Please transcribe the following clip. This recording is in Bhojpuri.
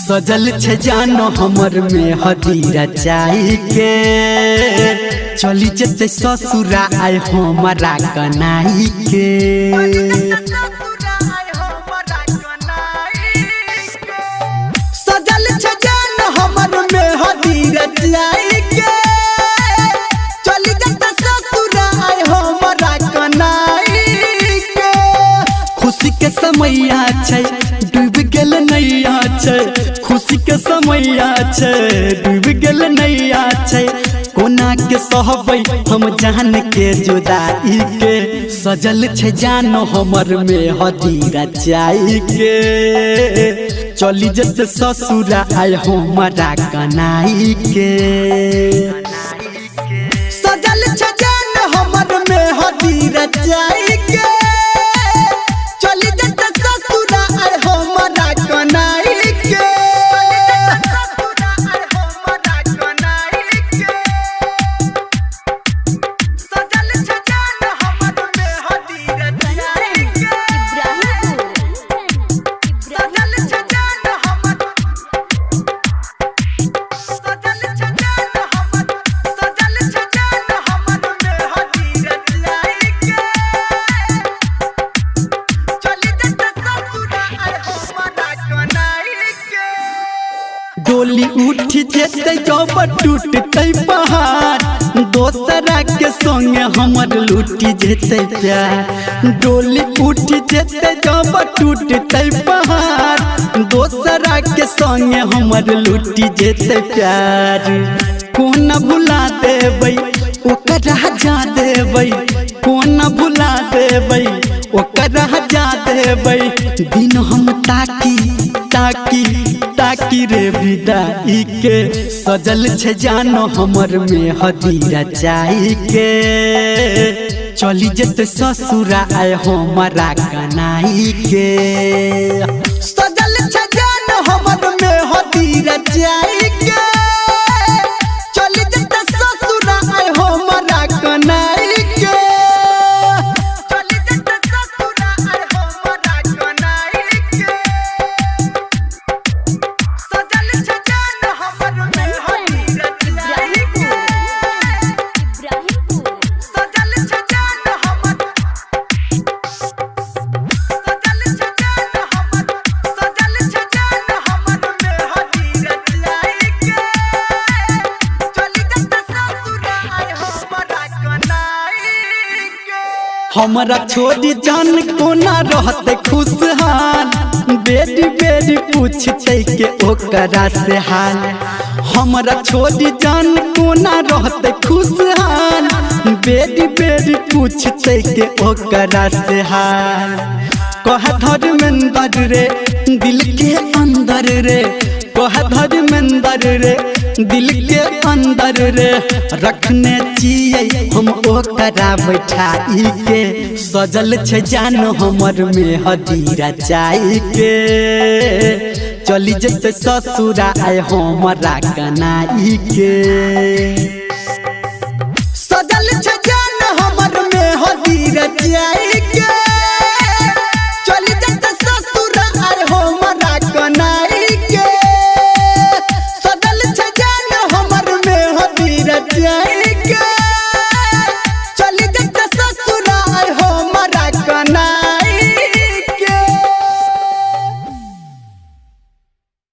सजल छे जानो हमर में हदीरा चाही के चली जते ससुरा आए हमारा कनाई के। सजल छे जानो हमर में हदीरा चाही के चली जते ससुरा आए हमारा कनाई के। खुशी के समय छै डूब गेल नैया छै, खुशी के समय छै डूब गेल नैया छै। कोना के सहबै हम जान के जुदाई के सजल छे जानो हमर में हदीरा चाही के चली जते ससुरा आए हमारा कनाई के। सजल छे जानो हमर में हदीरा चाही के चली जते ससुरा आए हमारा कनाई के। डोली उठी जेते जब टूटते पहाड़ दोसरा के संगे हमर लूटी जेते प्यार। डोली उठी जेते जब टूटते पहाड़ दोसरा के संगे हमर लूटी जेते प्यार। कोन भुला देबै ओकरा जा देबै, कोन भुला देबै ओकरा जा देबै। दिन हम ताकी ताकी ताकी रे विदाई के सजल छे जानो हमर में हदीरा चाही के चली जते ससुरा आए हमारा कनाई के। सजल छे जानो हमर में हदीरा चाही के चली जते ससुरा आए हमारा कनाई के। हमरा छोड़ी जान कोना रहते खुशहाल बेटी बेटी पूछते के ओकरा से हाल। हमरा छोड़ी जान कोना रहते खुशहाल बेटी बेटी पूछते के ओकरा से हाल। कह धर्मेंद्र रे दिल के अंदर रे, कह धर्मेंद्र रे दिल के अंदर रे रखने चाहिए हम ओकरा बैठाई के। सजल छे जानो हमर में हदीरा चाही के चली जते ससुरा आए हमारा कनाई के।